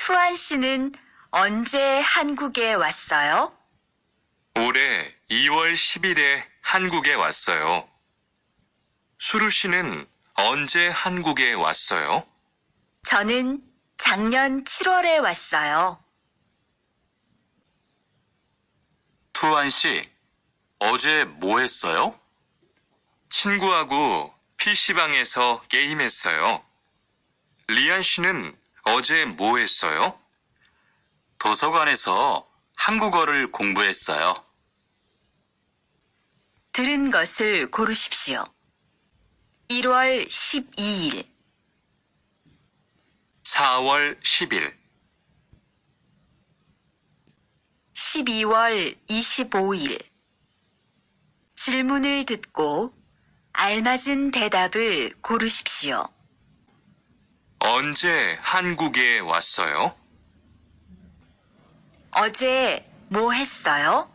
투안 씨는 언제 한국에 왔어요? 올해 2월 10일에 한국에 왔어요. 수루 씨는 언제 한국에 왔어요? 저는 작년 7월에 왔어요. 투안 씨, 어제 뭐 했어요? 친구하고 PC방에서 게임했어요. 리안 씨는 어제 뭐 했어요? 도서관에서 한국어를 공부했어요. 들은 것을 고르십시오. 1월 12일, 4월 10일, 12월 25일. 질문을 듣고 알맞은 대답을 고르십시오. 언제 한국에 왔어요? 어제 뭐 했어요?